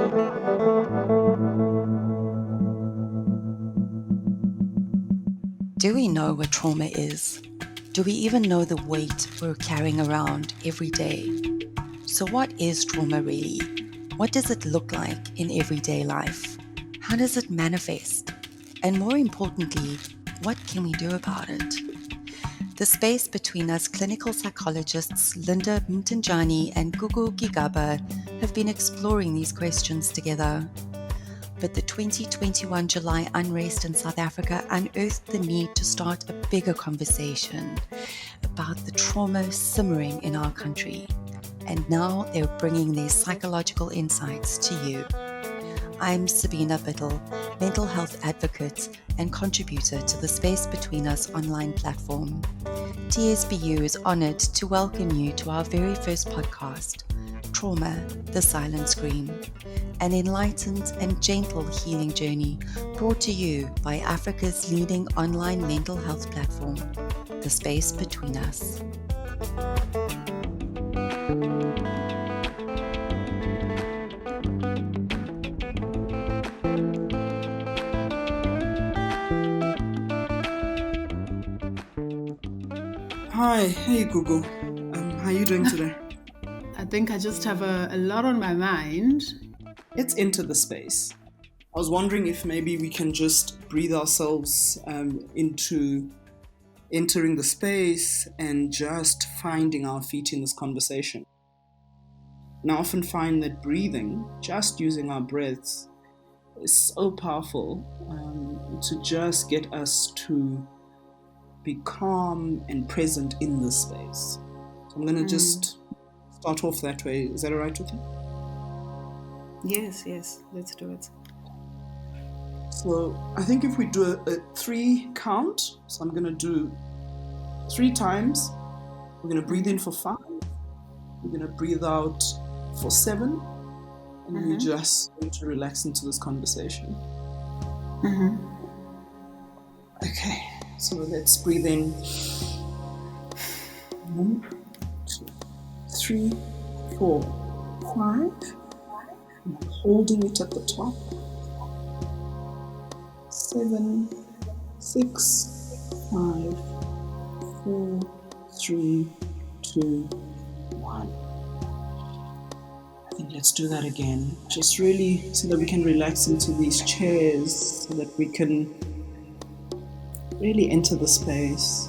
Do we know what trauma is? Do we even know the weight we're carrying around every day? So what is trauma really? What does it look like in everyday life? How does it manifest? And more importantly, what can we do about it? The space between us clinical psychologists Linda Mthenjane and Gugu Gigaba have been exploring these questions together. But the 2021 July unrest in South Africa unearthed the need to start a bigger conversation about the trauma simmering in our country. And now they're bringing their psychological insights to you. I'm Sabina Biddle, mental health advocate and contributor to the Space Between Us online platform. TSBU is honored to welcome you to our very first podcast, Trauma, the Silent Scream, an enlightened and gentle healing journey brought to you by Africa's leading online mental health platform, The Space Between Us. Hi, hey Gugu. How are you doing today? I think I just have a lot on my mind. It's into the space. I was wondering if maybe we can just breathe ourselves into entering the space and just finding our feet in this conversation. And I often find that breathing, just using our breaths, is so powerful to just get us to be calm and present in this space. So I'm going to just start off that way. Is that all right with you? Yes, let's do it. So I think if we do a 3 count, so I'm going to do 3 times. We're going to breathe in for 5. We're going to breathe out for 7. And we're just going to relax into this conversation. Okay, so let's breathe in. 1, 2, 3, 4, 5. I'm holding it at the top. 7, 6, 5, 4, 3, 2, 1. I think let's do that again. Just really so that we can relax into these chairs, so that we can really enter the space.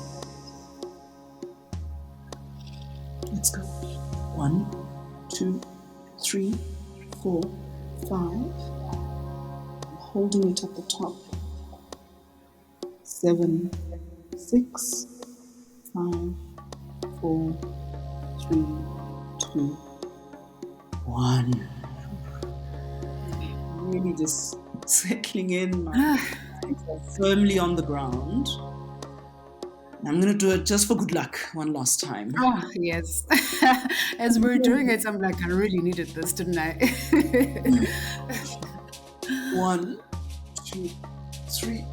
Let's go. 1, 2, 3, 4, 5. I'm holding it at the top. 7, 6, 5, 4, 3, 2, 1. Really just settling in. My legs are firmly on the ground. I'm going to do it just for good luck one last time. Oh, yes. As we're doing it, I'm like, I really needed this, didn't I? 1, 2, 3,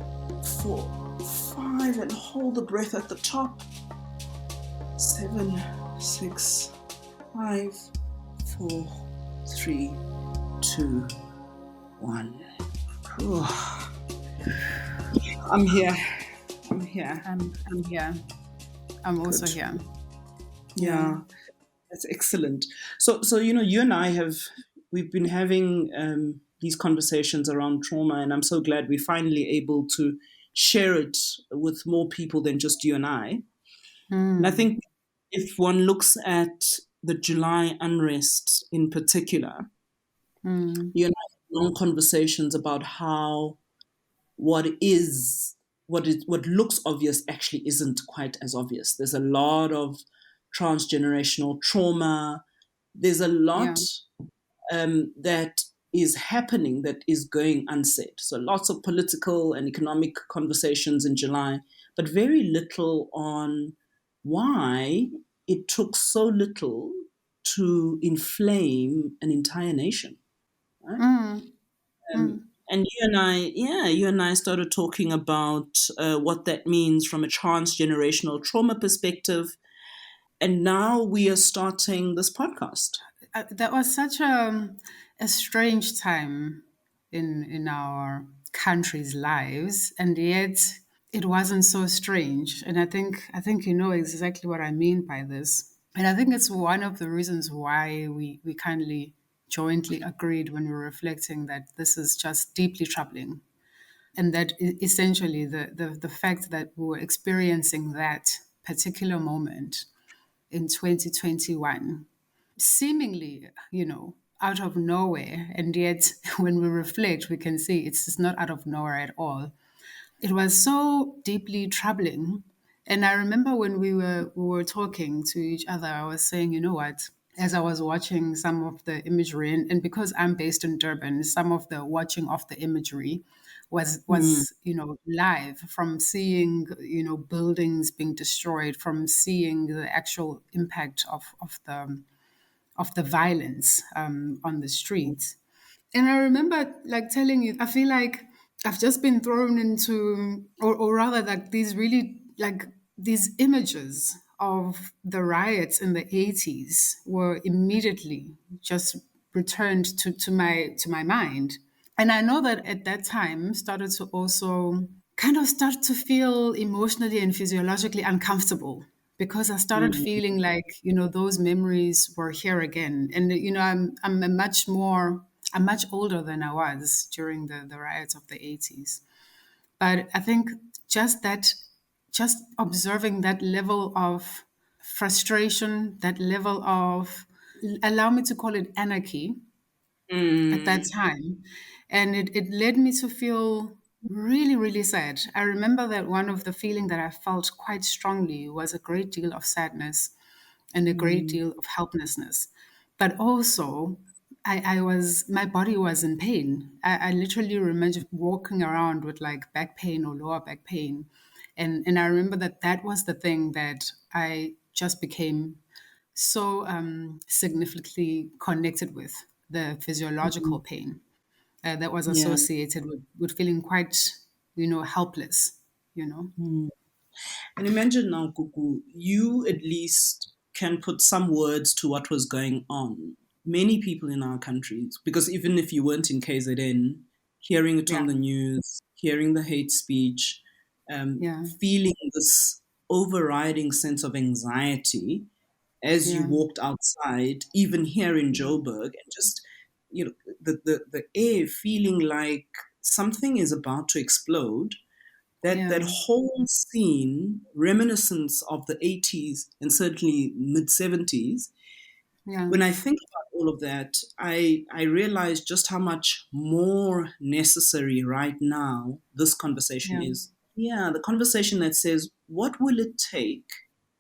4, 5, and hold the breath at the top. 7, 6, 5, 4, 3, 2, 1. I'm here. I'm here. I'm also here. Yeah, that's excellent. So you and I we've been having these conversations around trauma, and I'm so glad we're finally able to share it with more people than just you and I. And I think if one looks at the July unrest in particular, you and I have long conversations about how what looks obvious actually isn't quite as obvious. There's a lot of transgenerational trauma. There's a lot that is happening that is going unsaid. So lots of political and economic conversations in July, but very little on why it took so little to inflame an entire nation. Right? And you and I started talking about what that means from a transgenerational trauma perspective. And now we are starting this podcast. that was such a strange time in our country's lives, and yet it wasn't so strange. And I think you know exactly what I mean by this. And I think it's one of the reasons why we kindly jointly agreed when we were reflecting that this is just deeply troubling. And that essentially the fact that we were experiencing that particular moment in 2021, seemingly, out of nowhere. And yet, when we reflect, we can see it's just not out of nowhere at all. It was so deeply troubling. And I remember when we were talking to each other, I was saying, you know what? As I was watching some of the imagery, and because I'm based in Durban, some of the watching of the imagery was Mm, was live, from seeing buildings being destroyed, from seeing the actual impact of the violence on the streets. And I remember like telling you, I feel like I've just been thrown into, or rather, like these really, like these images of the riots in the 80s were immediately just returned to my mind. And I know that at that time started to also kind of start to feel emotionally and physiologically uncomfortable, because I started mm, feeling like, those memories were here again. And, I'm much older than I was during the riots of the 80s. But I think just observing that level of frustration, that level of, allow me to call it anarchy, at that mm, time. And it led me to feel really, really sad. I remember that one of the feeling that I felt quite strongly was a great deal of sadness and a great mm, deal of helplessness. But also, my body was in pain. I literally remember walking around with like back pain or lower back pain. And I remember that was the thing that I just became so significantly connected with, the mm, physiological pain that was yeah. associated with feeling quite, helpless, you know. Mm. And imagine now, Gugu, you at least can put some words to what was going on. Many people in our countries, because even if you weren't in KZN, hearing it on Yeah, the news, hearing the hate speech, yeah, feeling this overriding sense of anxiety as you yeah, walked outside, even here in Joburg, and just the air feeling like something is about to explode. That yeah, whole scene, reminiscence of the 80s and certainly mid 70s. yeah, When I think about all of that, I realize just how much more necessary right now this conversation yeah. is. Yeah, the conversation that says, what will it take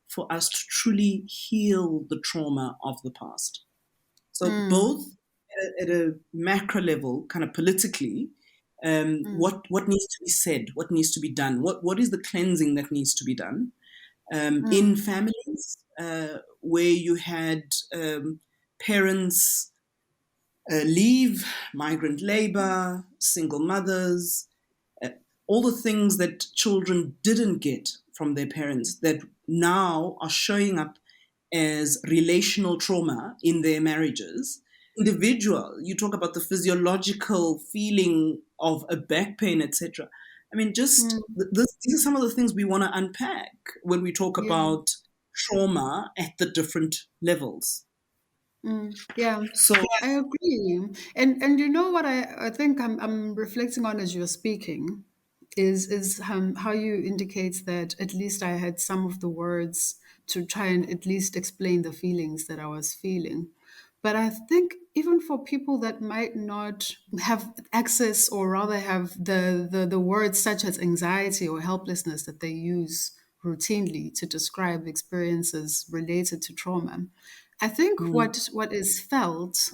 for us to truly heal the trauma of the past? So both Mm, at a macro level, kind of politically, mm, what needs to be said, what needs to be done, what is the cleansing that needs to be done in mm, families where you had parents leave, migrant labor, single mothers, uh, all the things that children didn't get from their parents that now are showing up as relational trauma in their marriages. Individual, you talk about the physiological feeling of a back pain, etc. I mean, just mm, these are some of the things we want to unpack when we talk yeah. about trauma at the different levels. Yeah, So, I agree. And you know what I think I'm reflecting on as you're speaking is how you indicate that at least I had some of the words to try and at least explain the feelings that I was feeling. But I think even for people that might not have access, or rather have the words such as anxiety or helplessness that they use routinely to describe experiences related to trauma, I think mm, what is felt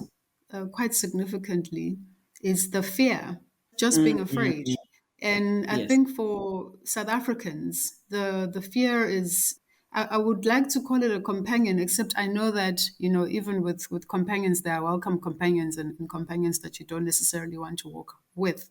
quite significantly is the fear, just being mm, mm, afraid. mm. And I Yes. think for South Africans, the fear is, I would like to call it a companion, except I know that, even with companions, there are welcome companions, and companions that you don't necessarily want to walk with.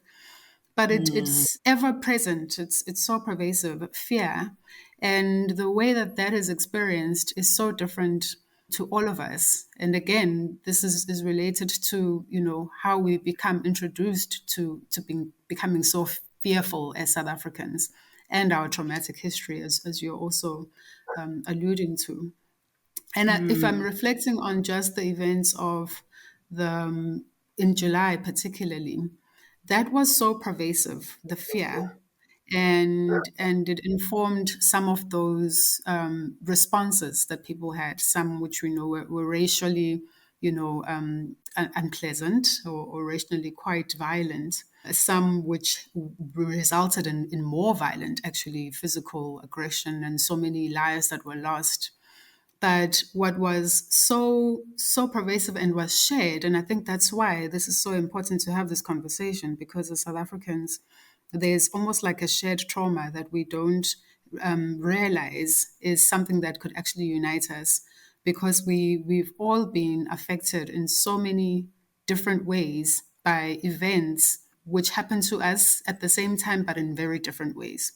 But Mm, it's ever present. It's so pervasive. Fear, and the way that that is experienced is so different to all of us. And again, this is related to, how we become introduced to becoming so fearful as South Africans, and our traumatic history, as you're also alluding to. And if I'm reflecting on just the events of the in July particularly, that was so pervasive, the fear, and it informed some of those responses that people had. Some which we know were racially, unpleasant, or racially quite violent. Some which resulted in more violent, actually, physical aggression, and so many lives that were lost. But what was so pervasive and was shared, and I think that's why this is so important to have this conversation, because as South Africans, there's almost like a shared trauma that we don't realize is something that could actually unite us, because we've all been affected in so many different ways by events which happen to us at the same time, but in very different ways.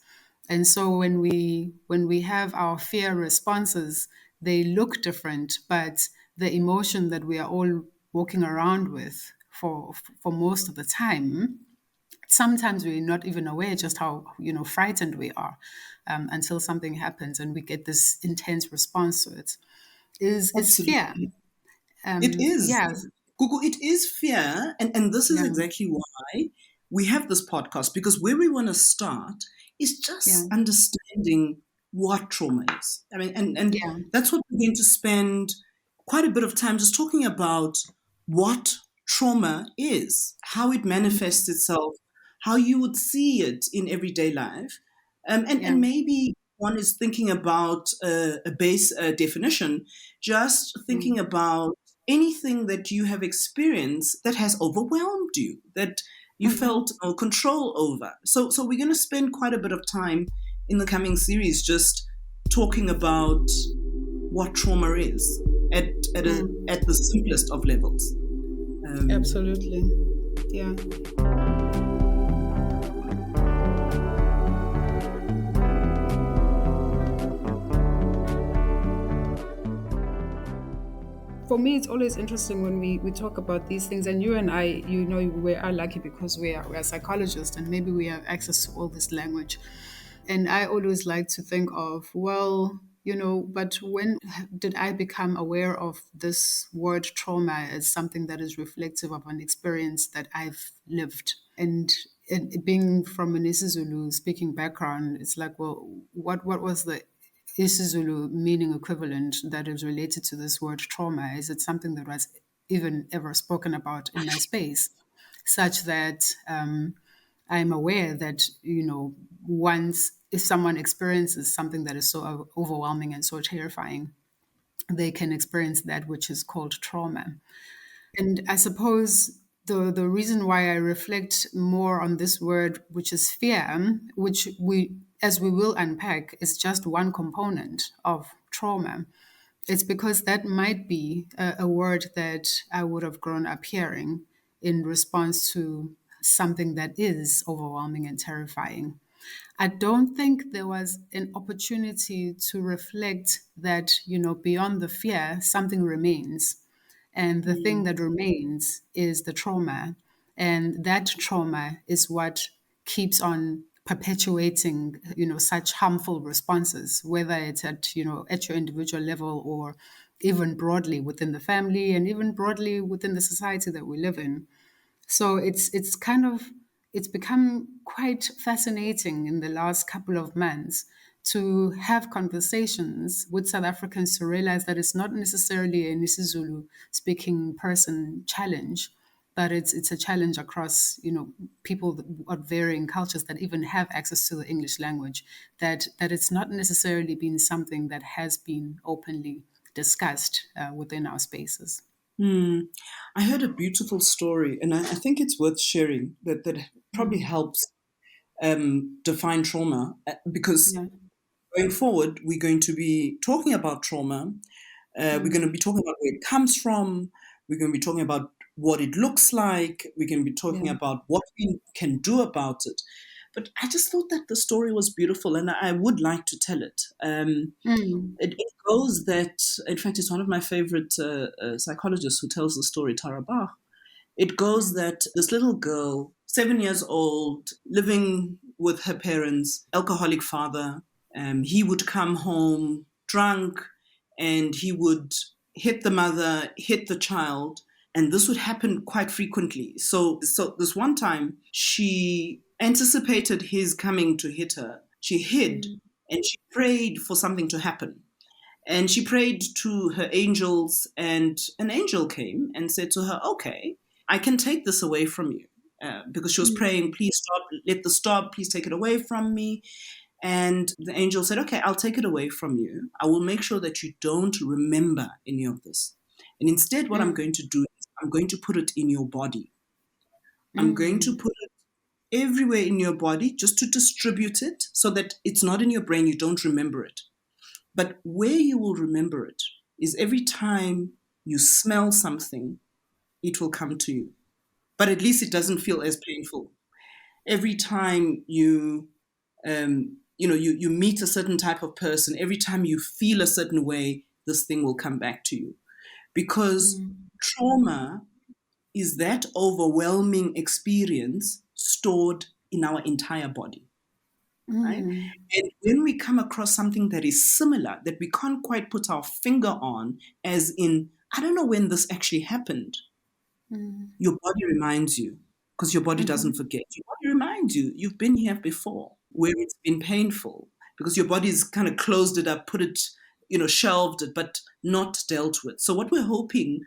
And so when we have our fear responses, they look different, but the emotion that we are all walking around with for most of the time, sometimes we're not even aware just how frightened we are, until something happens and we get this intense response to it. Is fear? Absolutely. It is. Yeah, Google, it is fear. And this is yeah, exactly why we have this podcast, because where we want to start is yeah, just understanding what trauma is. I mean, and yeah. that's what we're going to spend quite a bit of time just talking about: what trauma is, how it Mm, manifests itself, how you would see it in everyday life. yeah. And maybe one is thinking about a base definition, just thinking Mm, about anything that you have experienced that has overwhelmed you, that you mhm, felt no control over. So we're going to spend quite a bit of time in the coming series just talking about what trauma is mm. at the simplest of levels. Um, Absolutely. Yeah. For me, it's always interesting when we talk about these things. And you and I, we are lucky because we are psychologists, and maybe we have access to all this language. And I always like to think of, well, but when did I become aware of this word trauma as something that is reflective of an experience that I've lived? And being from an isiZulu speaking background, it's like, well, what was the isiZulu meaning equivalent that is related to this word trauma? Is it something that was even ever spoken about in my space, such that I'm aware that, once if someone experiences something that is so overwhelming and so terrifying, they can experience that which is called trauma. And I suppose the reason why I reflect more on this word, which is fear, which as we will unpack, is just one component of trauma. It's because that might be a word that I would have grown up hearing in response to something that is overwhelming and terrifying. I don't think there was an opportunity to reflect that, beyond the fear, something remains. And the thing mm, that remains is the trauma. And that trauma is what keeps on perpetuating, such harmful responses, whether it's at your individual level, or even broadly within the family, and even broadly within the society that we live in. So it's become quite fascinating in the last couple of months to have conversations with South Africans to realize that it's not necessarily an isiZulu speaking person challenge, but it's a challenge across people of varying cultures that even have access to the English language. That it's not necessarily been something that has been openly discussed within our spaces. mm. I heard a beautiful story, and I think it's worth sharing that probably helps define trauma, because Yeah. going forward, we're going to be talking about trauma. We're going to Mm. be talking about where it comes from. We're going to be talking about what it looks like. We're going to be talking Yeah. about what we can do about it. But I just thought that the story was beautiful, and I would like to tell it. Mm. It goes that, in fact, it's one of my favorite psychologists who tells the story, Tara Bach. It goes that this little girl, 7 years old, living with her parents, alcoholic father, he would come home drunk and he would hit the mother, hit the child, and this would happen quite frequently. So this one time, she anticipated his coming to hit her. She hid Mm. and she prayed for something to happen. And she prayed to her angels, and an angel came and said to her, "Okay, I can take this away from you." Because she was Mm. praying, "Please stop, let this stop, please take it away from me." And the angel said, "Okay, I'll take it away from you. I will make sure that you don't remember any of this. And instead, what I'm Mm. going to do is I'm going to put it in your body. I'm going to Mm. put it everywhere in your body just to distribute it so that it's not in your brain, you don't remember it. But where you will remember it is every time you smell something, it will come to you. But at least it doesn't feel as painful. Every time you meet a certain type of person, every time you feel a certain way, this thing will come back to you. Because Mm. trauma is that overwhelming experience stored in our entire body, right? Mm. And when we come across something that is similar, that we can't quite put our finger on, as in, I don't know when this actually happened, Mm. your body reminds you, because your body doesn't Mhm. forget. Your body reminds you, you've been here before, where it's been painful, because your body's kind of closed it up, put it, shelved it, but not dealt with. So what we're hoping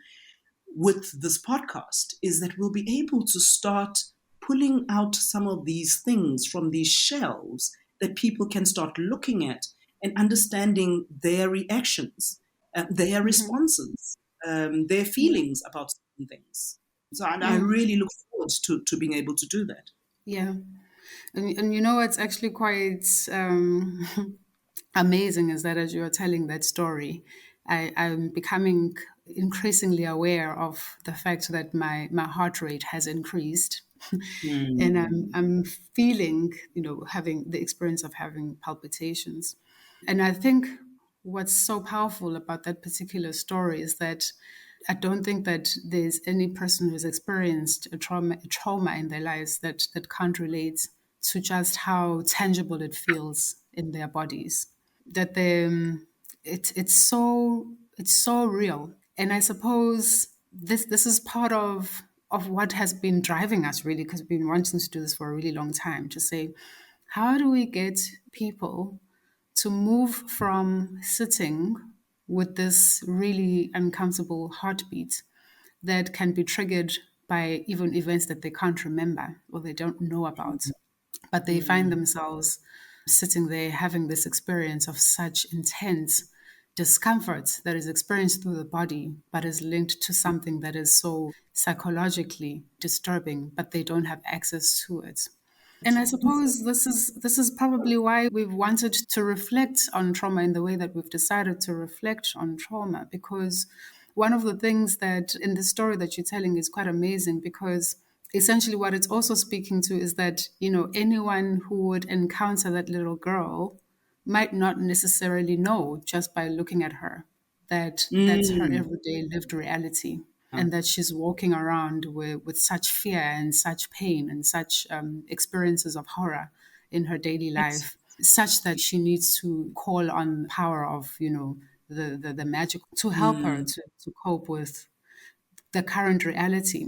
with this podcast is that we'll be able to start pulling out some of these things from these shelves that people can start looking at and understanding their reactions, their Mhm. responses, their Yeah. feelings about certain things. So I Mm. really look forward to being able to do that. Yeah. And you know what's actually quite amazing is that as you're telling that story, I'm becoming increasingly aware of the fact that my heart rate has increased. And Mm. I'm feeling, having the experience of having palpitations. And I think what's so powerful about that particular story is that I don't think that there's any person who's experienced a trauma in their lives that can't relate to just how tangible it feels in their bodies. That it's so real. And I suppose this is part of what has been driving us really, because we've been wanting to do this for a really long time, to say, how do we get people to move from sitting with this really uncomfortable heartbeat that can be triggered by even events that they can't remember or they don't know about, but they find Mm. themselves sitting there having this experience of such intense discomfort that is experienced through the body, but is linked to something that is so psychologically disturbing, but they don't have access to it. And I suppose this is probably why we've wanted to reflect on trauma in the way that we've decided to reflect on trauma, because one of the things that in the story that you're telling is quite amazing, because essentially what it's also speaking to is that, anyone who would encounter that little girl might not necessarily know just by looking at her that that's her Mm. everyday lived reality, and that she's walking around with such fear and such pain and such experiences of horror in her daily Yes. life, such that she needs to call on the power of, the magic to help her Mm. to cope with the current reality.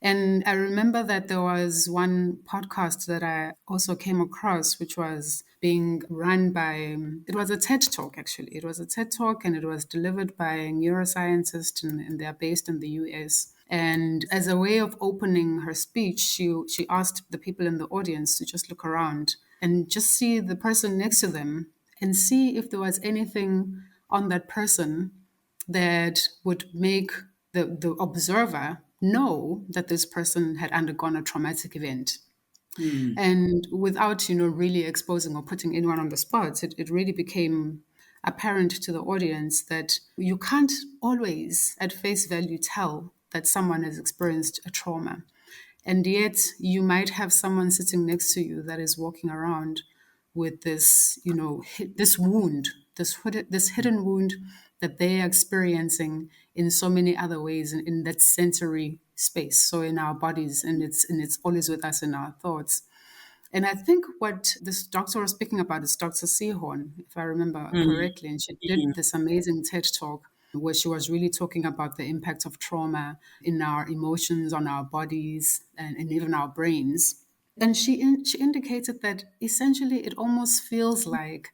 And I remember that there was one podcast that I also came across, which was being run by, it was a TED talk actually. It was a TED talk and it was delivered by a neuroscientist, and they're based in the US. And as a way of opening her speech, she asked the people in the audience to just look around and just see the person next to them and see if there was anything on that person that would make the observer know that this person had undergone a traumatic event. Mm. And without, really exposing or putting anyone on the spot, it really became apparent to the audience that you can't always, at face value, tell that someone has experienced a trauma. And yet you might have someone sitting next to you that is walking around with this, this wound, this hidden wound that they are experiencing in so many other ways in that sensory space. So in our bodies, and it's always with us in our thoughts. And I think what this doctor was speaking about is Dr. Sehorn, if I remember Mm, correctly. And she did mm, this amazing TED talk where she was really talking about the impact of trauma in our emotions, on our bodies, and even our brains. And she indicated that essentially it almost feels like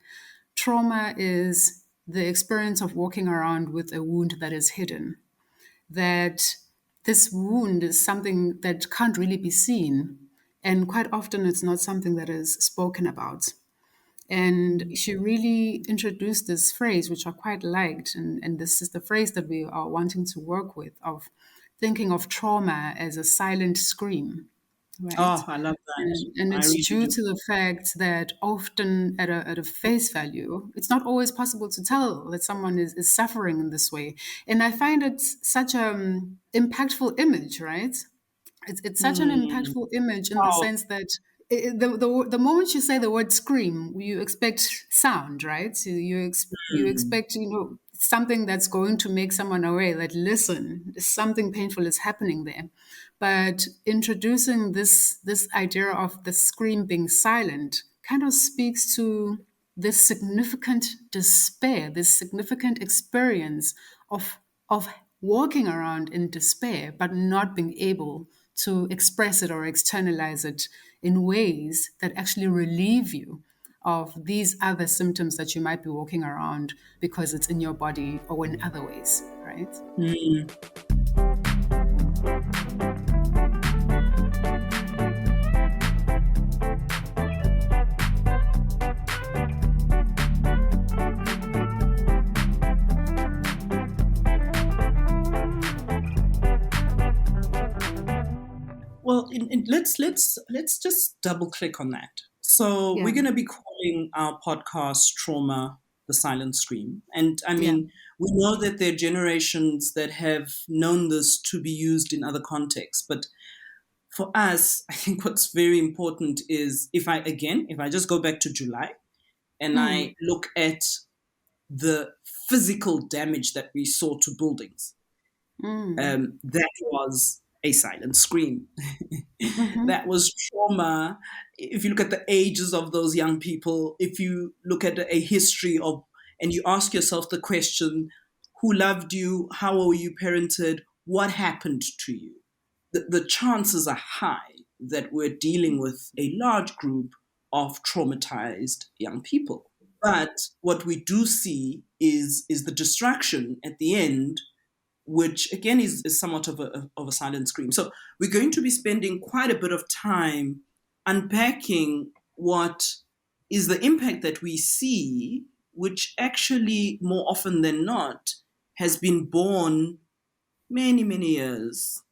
trauma is the experience of walking around with a wound that is hidden, that this wound is something that can't really be seen. And quite often, it's not something that is spoken about. And she really introduced this phrase, which I quite liked. And this is the phrase that we are wanting to work with, of thinking of trauma as a silent scream, right? oh, I love that. And I it's really due do. to the fact that often at a face value, it's not always possible to tell that someone is suffering in this way. And I find it such an impactful image, right? It's such an Mm, impactful image in the powerful. sense that the moment you say the word scream, you expect sound, right? So you Mm, expect, something that's going to make someone aware that, listen, something painful is happening there. But introducing this idea of the scream being silent kind of speaks to this significant despair, this significant experience of walking around in despair, but not being able to express it or externalize it in ways that actually relieve you of these other symptoms that you might be walking around because it's in your body or in other ways, right? mm. Well, let's just double click on that. So we're Yeah, going to be calling our podcast "Trauma: The Silent Scream," and I yeah, mean we know that there are generations that have known this to be used in other contexts, but for us, I think what's very important is if I just go back to July and I mm, look at the physical damage that we saw to buildings, mm, that was a silent scream. That mm-hmm, was trauma. If you look at the ages of those young people, if you look at a history of, and you ask yourself the question, who loved you? How were you parented? What happened to you? The chances are high that we're dealing with a large group of traumatized young people. But what we do see is the distraction at the end, which again is somewhat of a silent scream. So we're going to be spending quite a bit of time unpacking what is the impact that we see, which actually more often than not has been born many, many years,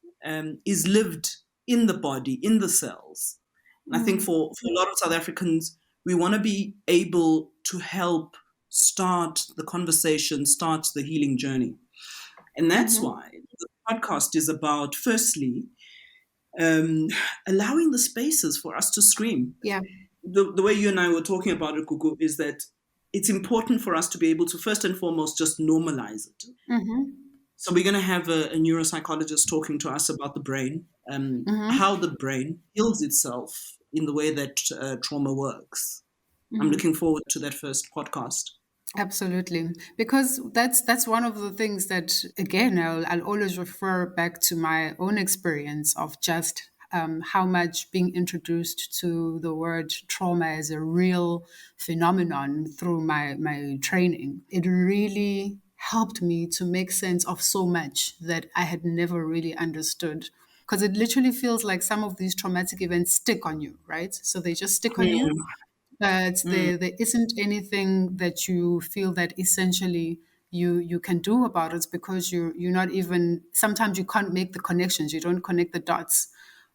is lived in the body, in the cells. And I think mm, for a lot of South Africans, we want to be able to help start the conversation, start the healing journey. And that's mm-hmm. why the podcast is about, firstly, um, allowing the spaces for us to scream. Yeah, The way you and I were talking about it, Gugu, is that it's important for us to be able to, first and foremost, just normalize it. mm-hmm, So we're going to have a neuropsychologist talking to us about the brain, how mm-hmm, the brain heals itself in the way that trauma works. I'm mm-hmm. looking forward to that first podcast. Absolutely, because that's one of the things that, again, I'll always refer back to my own experience of just how much being introduced to the word trauma as a real phenomenon through my training. It really helped me to make sense of so much that I had never really understood. Because it literally feels like some of these traumatic events stick on you, right? So they just stick on you, Mm, but mm, there isn't anything that you feel that essentially you can do about it, because you're not even, sometimes you can't make the connections, you don't connect the dots,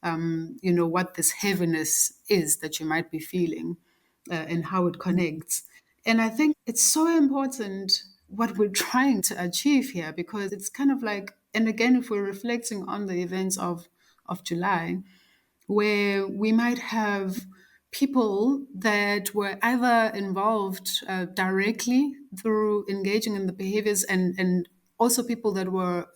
what this heaviness is that you might be feeling, and how it connects. And I think it's so important what we're trying to achieve here, because it's kind of like, and again, if we're reflecting on the events of July, where we might have people that were either involved directly through engaging in the behaviors, and also people that were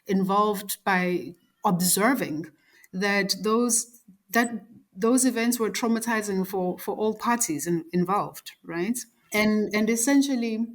involved by observing that those events were traumatizing for all parties involved, right? And essentially,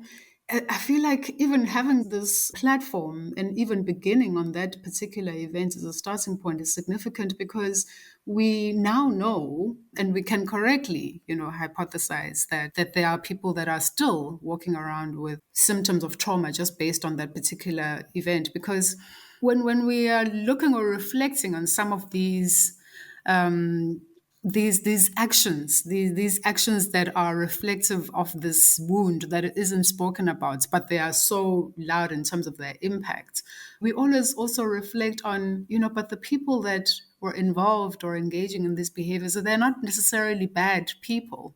I feel like even having this platform and even beginning on that particular event as a starting point is significant, because we now know and we can correctly, hypothesize that there are people that are still walking around with symptoms of trauma just based on that particular event. Because when we are looking or reflecting on some of these actions, these actions that are reflective of this wound that it isn't spoken about, but they are so loud in terms of their impact. We always also reflect on, but the people that were involved or engaging in these behaviors, so they're not necessarily bad people.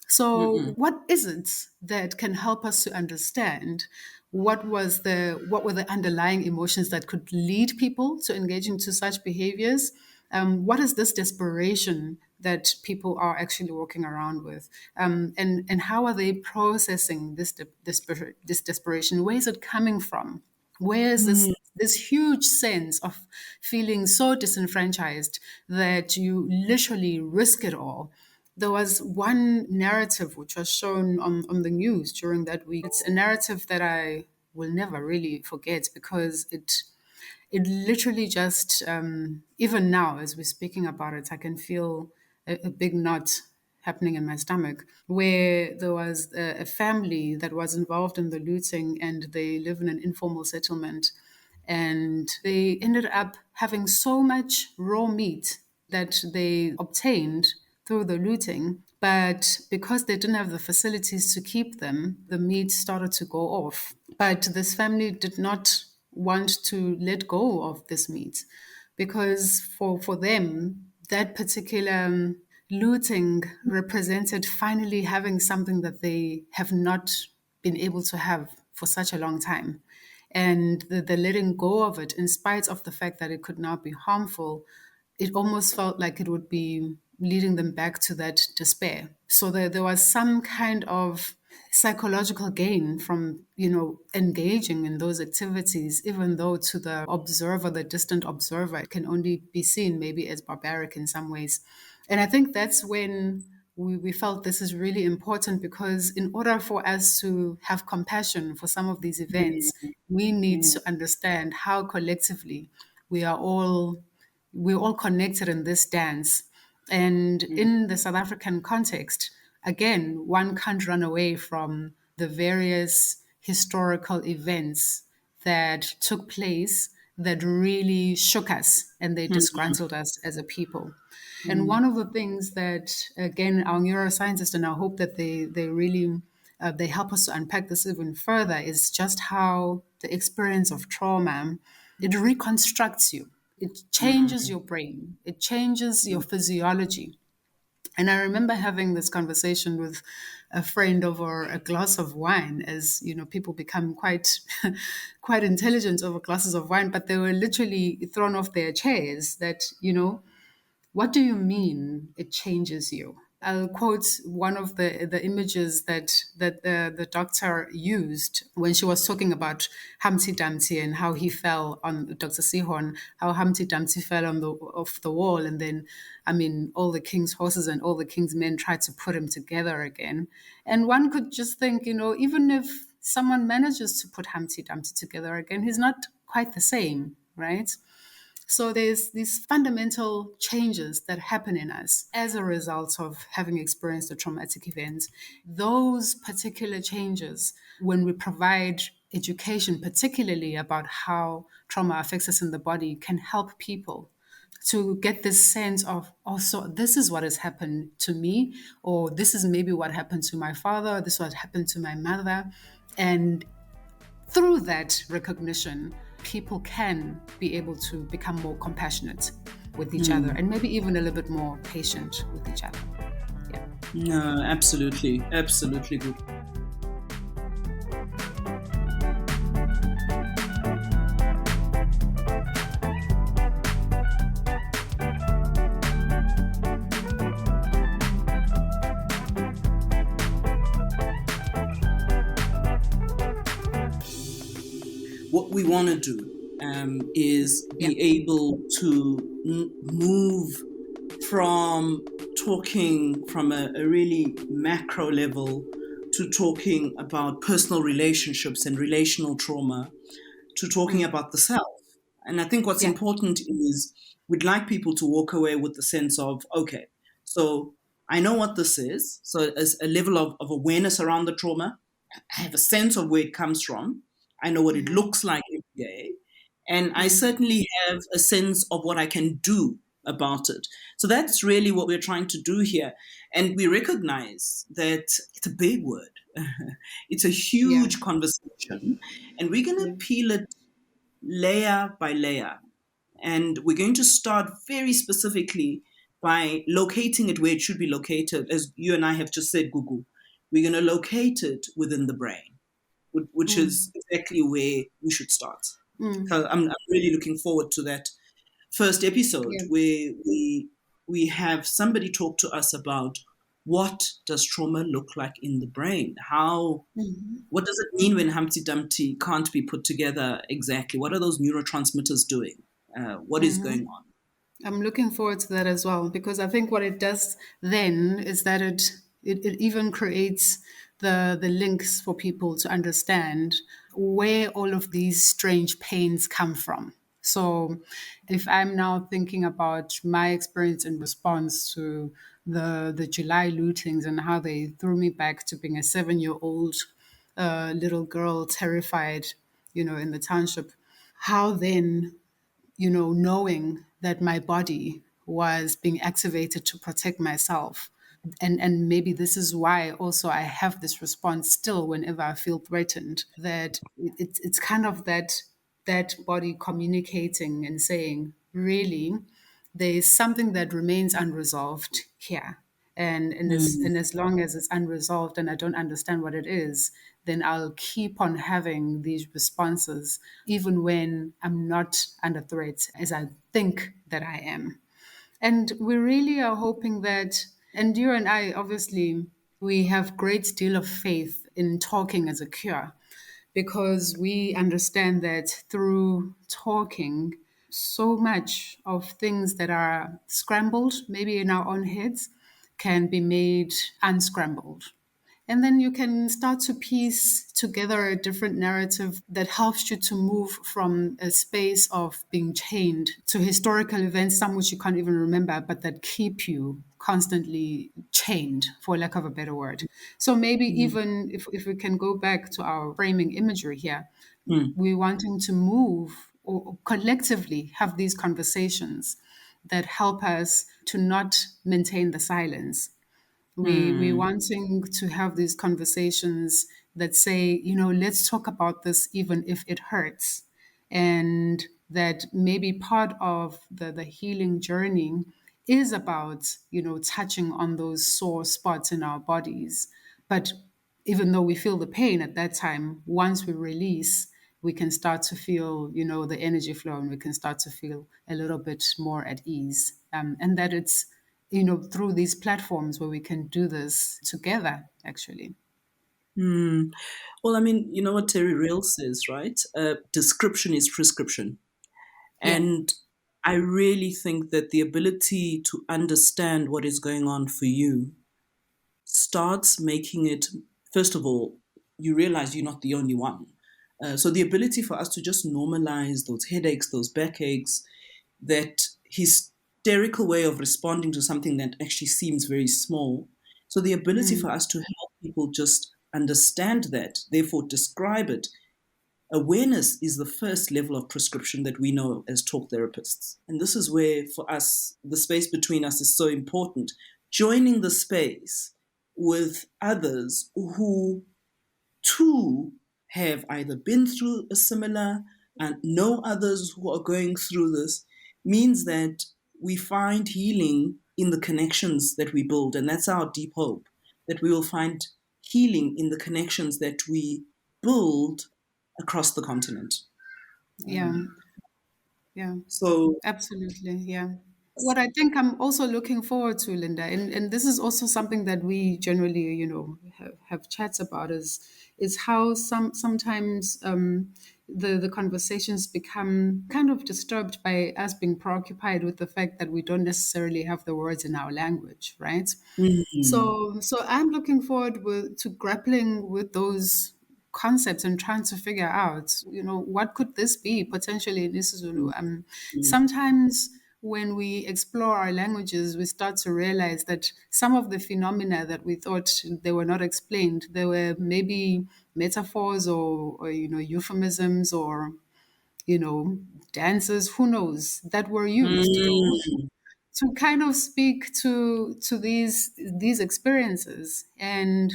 So, what is it that can help us to understand what were the underlying emotions that could lead people to engage into such behaviors? What is this desperation that people are actually walking around with, and how are they processing this desperation? Where is it coming from? Where is this huge sense of feeling so disenfranchised that you literally risk it all? There was one narrative which was shown on the news during that week. It's a narrative that I will never really forget, because it literally just, even now as we're speaking about it, I can feel a big knot happening in my stomach, where there was a family that was involved in the looting, and they live in an informal settlement, and they ended up having so much raw meat that they obtained through the looting. But because they didn't have the facilities to keep them, the meat started to go off. But this family did not want to let go of this meat, because for them, that particular looting represented finally having something that they have not been able to have for such a long time. And the letting go of it, in spite of the fact that it could not be harmful, it almost felt like it would be leading them back to that despair. So there was some kind of psychological gain from, engaging in those activities, even though to the observer, the distant observer, it can only be seen maybe as barbaric in some ways. And I think that's when we felt this is really important, because in order for us to have compassion for some of these events, we need to understand how collectively we are all we're all connected in this dance. And in the South African context, again, one can't run away from the various historical events that took place that really shook us and they disgruntled us as a people. And one of the things that, again, our neuroscientists, and I hope that they really they help us to unpack this even further, is just how the experience of trauma, it reconstructs you. It changes your brain. It changes your physiology. And I remember having this conversation with a friend over a glass of wine, as people become quite quite intelligent over glasses of wine, but they were literally thrown off their chairs that, what do you mean it changes you? I'll quote one of the images that the doctor used when she was talking about Humpty Dumpty and how he fell on Dr. Sihon, how Humpty Dumpty fell off the wall, and then, all the king's horses and all the king's men tried to put him together again. And one could just think, even if someone manages to put Humpty Dumpty together again, he's not quite the same, right? So there's these fundamental changes that happen in us as a result of having experienced a traumatic event. Those particular changes, when we provide education, particularly about how trauma affects us in the body, can help people to get this sense of, also, this is what has happened to me, or this is maybe what happened to my father, or this is what happened to my mother. And through that recognition, people can be able to become more compassionate with each other, and maybe even a little bit more patient with each other. Yeah. No, absolutely. Absolutely good. what we want to do is Yeah. be able to move from talking from a really macro level to talking about personal relationships and relational trauma to talking Mm. about the self. And I think what's Yeah. important is we'd like people to walk away with the sense of, okay, so I know what this is. So as a level of awareness around the trauma, I have a sense of where it comes from. I know what it Mm-hmm. looks like every day. And I Mm. certainly have a sense of what I can do about it. So that's really what we're trying to do here. And we recognize that it's a big word. It's a Yeah. huge conversation. And we're going to Yeah. peel it layer by layer. And we're going to start very specifically by locating it where it should be located, as you and I have just said, Gugu. We're going to locate it within the brain, which Mm. is exactly where we should start. Mm. So I'm really looking forward to that first episode Yeah. where we have somebody talk to us about what does trauma look like in the brain? Mm-hmm. What does it mean when Humpty Dumpty can't be put together exactly? What are those neurotransmitters doing? What is Mm-hmm. going on? I'm looking forward to that as well because I think what it does then is that it even creates the links for people to understand where all of these strange pains come from. So if I'm now thinking about my experience in response to the July lootings and how they threw me back to being a 7-year-old little girl terrified, in the township, how then knowing that my body was being activated to protect myself. And maybe this is why also I have this response still whenever I feel threatened, that it's kind of that body communicating and saying, really, there is something that remains unresolved here. Mm, And as long as it's unresolved and I don't understand what it is, then I'll keep on having these responses, even when I'm not under threat as I think that I am. And we really are hoping that, and you and I, obviously, we have great deal of faith in talking as a cure because we understand that through talking, so much of things that are scrambled, maybe in our own heads, can be made unscrambled. And then you can start to piece together a different narrative that helps you to move from a space of being chained to historical events, some which you can't even remember, but that keep you constantly chained, for lack of a better word. So maybe mm, even if we can go back to our framing imagery here, mm, we're wanting to move or collectively have these conversations that help us to not maintain the silence. We mm, wanting to have these conversations that say, let's talk about this even if it hurts. And that maybe part of the healing journey is about, touching on those sore spots in our bodies. But even though we feel the pain at that time, once we release, we can start to feel, the energy flow, and we can start to feel a little bit more at ease. And that it's, through these platforms where we can do this together, actually. mm. Well, I mean, you know what Terry Real says, right? Description is prescription. Yeah. And I really think that the ability to understand what is going on for you starts making it, first of all, you realize you're not the only one. So the ability for us to just normalize those headaches, those backaches, that hysterical way of responding to something that actually seems very small. So the ability for Mm. us to help people just understand that, therefore describe it. Awareness is the first level of prescription that we know as talk therapists. And this is where, for us, the space between us is so important. Joining the space with others who too have either been through a similar and know others who are going through this means that we find healing in the connections that we build. And that's our deep hope, that we will find healing in the connections that we build across the continent. Yeah. Um, Yeah. so Absolutely. Yeah. what I think I'm also looking forward to, Linda, and this is also something that we generally, have chats about, is how sometimes the conversations become kind of disturbed by us being preoccupied with the fact that we don't necessarily have the words in our language, right? Mm, So I'm looking forward to grappling with those concepts and trying to figure out, what could this be potentially in isiZulu. mm, Sometimes when we explore our languages, we start to realize that some of the phenomena that we thought they were not explained, they were maybe metaphors or euphemisms or dances, who knows, that were used though mm, to kind of speak to these experiences. And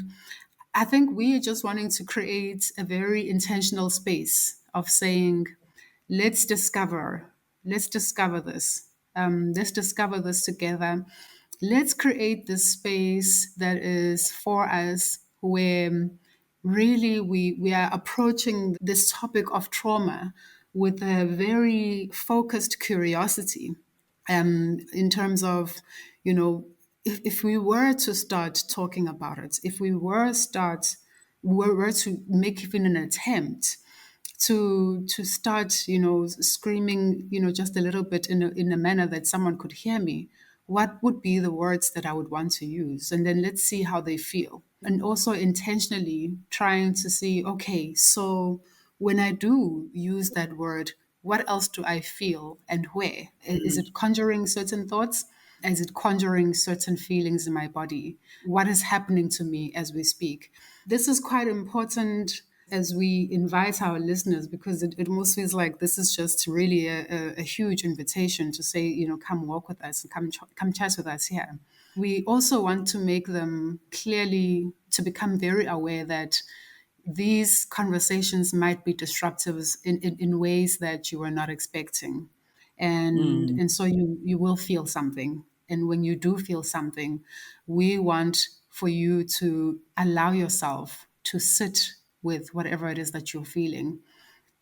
I think we are just wanting to create a very intentional space of saying, let's discover, let's discover this. Let's discover this together. Let's create this space that is for us, where really we are approaching this topic of trauma with a very focused curiosity, in terms of, if we were to start talking about it, if we were to make even an attempt to start, screaming, just a little bit in a manner that someone could hear me, what would be the words that I would want to use? And then let's see how they feel. And also intentionally trying to see, okay, so when I do use that word, what else do I feel and where? Is it conjuring certain thoughts? Is it conjuring certain feelings in my body? What is happening to me as we speak? This is quite important as we invite our listeners, because it almost feels like this is just really a huge invitation to say, come walk with us and come chat with us here. We also want to make them clearly to become very aware that these conversations might be disruptive in ways that you were not expecting. And mm, and so you will feel something. And when you do feel something, we want for you to allow yourself to sit with whatever it is that you're feeling.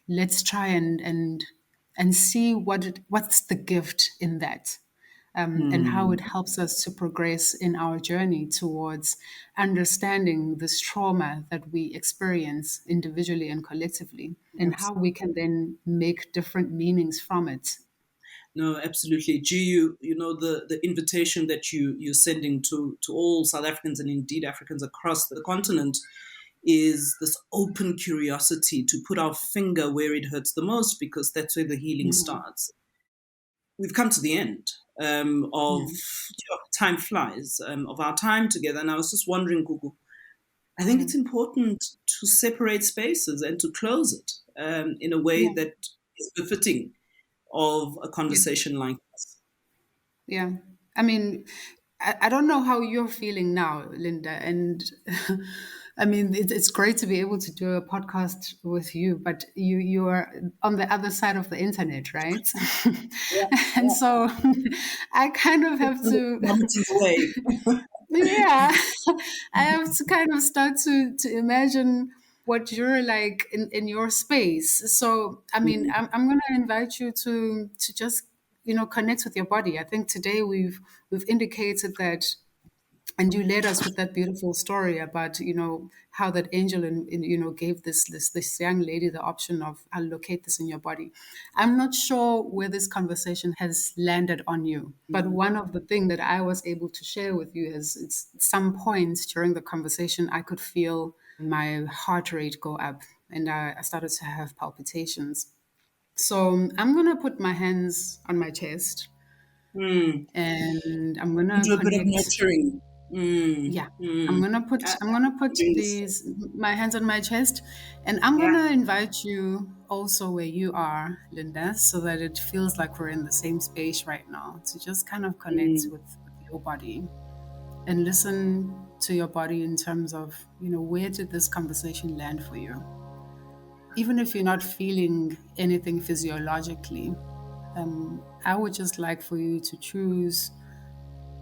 Let's try and see what's the gift in that, and how mm. it helps us to progress in our journey towards understanding this trauma that we experience individually and collectively, and how we can then make different meanings from it. No, absolutely. G, the invitation that you're sending to all South Africans and indeed Africans across the continent is this open curiosity to put our finger where it hurts the most, because that's where the healing Mhm. starts. We've come to the end of Yeah. time flies, of our time together, and I was just wondering, Gugu, I think it's Mhm. important to separate spaces and to close it in a way Yeah. that is befitting of a Yeah. conversation like this. Yeah. I mean, I don't know how you're feeling now, Linda. And I mean, it's great to be able to do a podcast with you, but you are on the other side of the internet, right? Yeah, And yeah. so I kind of have to, Kilometers away. yeah, I have to kind of start to imagine what you're like in your space. So, I mean, Mm, I'm going to invite you to just, connect with your body. I think today we've indicated that, and you led us with that beautiful story about, how that angel gave this young lady the option of, I'll locate this in your body. I'm not sure where this conversation has landed on you, but one of the things that I was able to share with you is, it's some points during the conversation I could feel my heart rate go up, and I started to have palpitations. So I'm gonna put my hands on my chest, mm. and I'm gonna Do a bit of connect. nurturing. Mm, Yeah. I'm mm. gonna I, put I'm I'm gonna put doing the same. these my hands on my chest, and I'm Yeah. gonna invite you also where you are, Linda, so that it feels like we're in the same space right now, to just kind of connect Mm, with your body and listen to your body in terms of, where did this conversation land for you? Even if you're not feeling anything physiologically, I would just like for you to choose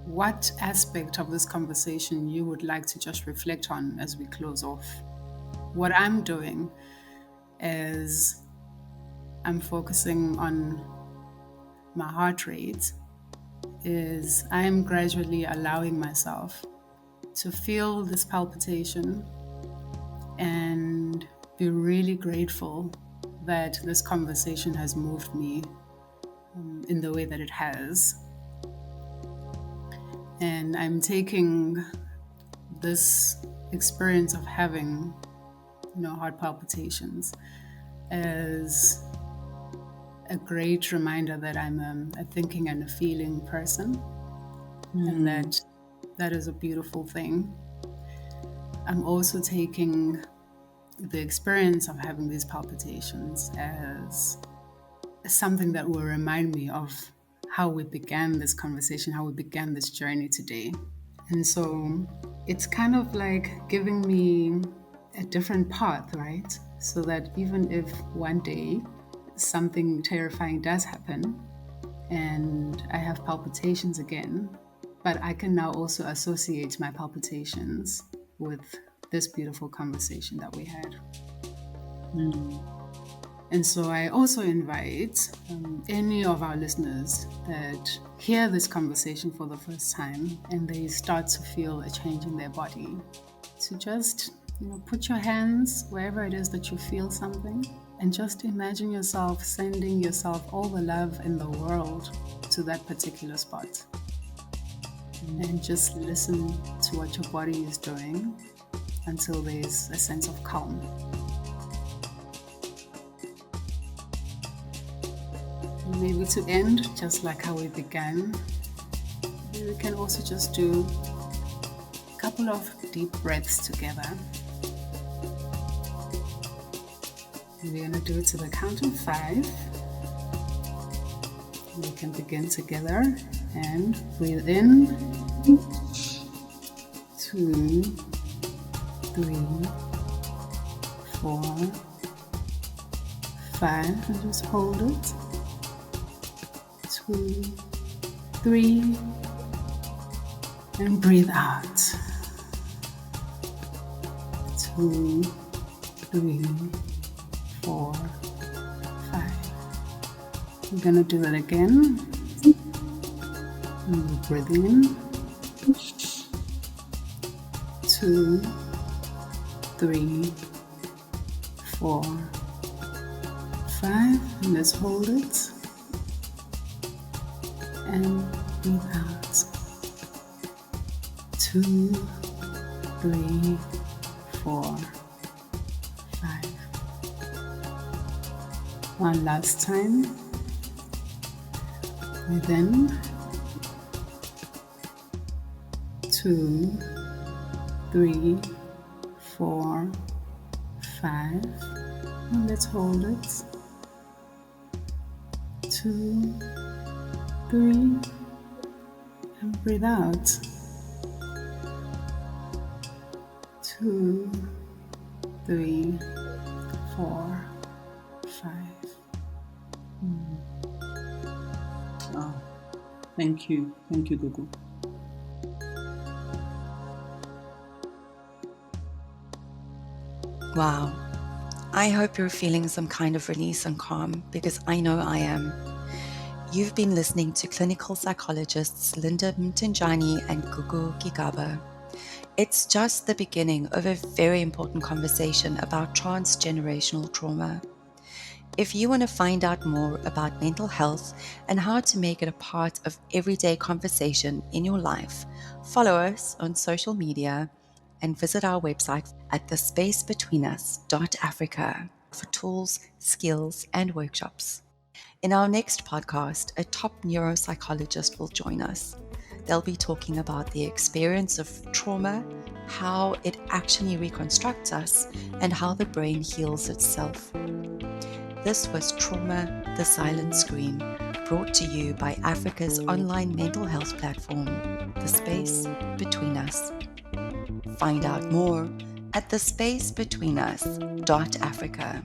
what aspect of this conversation you would like to just reflect on as we close off. What I'm doing is I'm focusing on my heart rate, is I am gradually allowing myself to feel this palpitation and be really grateful that this conversation has moved me in the way that it has. And I'm taking this experience of having, heart palpitations as a great reminder that I'm a thinking and a feeling person, and that is a beautiful thing. I'm also taking the experience of having these palpitations as something that will remind me of how we began this conversation, how we began this journey today. And so it's kind of like giving me a different path, right? So that even if one day something terrifying does happen and I have palpitations again, but I can now also associate my palpitations with this beautiful conversation that we had. And so I also invite any of our listeners that hear this conversation for the first time and they start to feel a change in their body to just put your hands wherever it is that you feel something and just imagine yourself sending yourself all the love in the world to that particular spot. And just listen to what your body is doing until there's a sense of calm. Maybe to end, just like how we began, maybe we can also just do a couple of deep breaths together. We're going to do it to the count of 5. We can begin together and breathe in. 2, 3, 4, 5, and just hold it. 2, 3, and breathe out. 2, 3, 4, 5. We're gonna do that again. And breathe in. 2, 3, 4, 5, and let's hold it. And breathe out. 2, 3, 4, 5. One last time. Breathe in. 2, 3, 4, 5. And let's hold it. 2, 3, and breathe out. 2, 3, 4, 5. Oh, thank you, Gugu. Wow. I hope you're feeling some kind of release and calm, because I know I am. You've been listening to clinical psychologists Linda Mthenjane and Gugu Gigaba. It's just the beginning of a very important conversation about transgenerational trauma. If you want to find out more about mental health and how to make it a part of everyday conversation in your life, follow us on social media and visit our website at thespacebetweenus.africa for tools, skills, and workshops. In our next podcast, a top neuropsychologist will join us. They'll be talking about the experience of trauma, how it actually reconstructs us, and how the brain heals itself. This was Trauma, the Silent Scream, brought to you by Africa's online mental health platform, The Space Between Us. Find out more at thespacebetweenus.africa.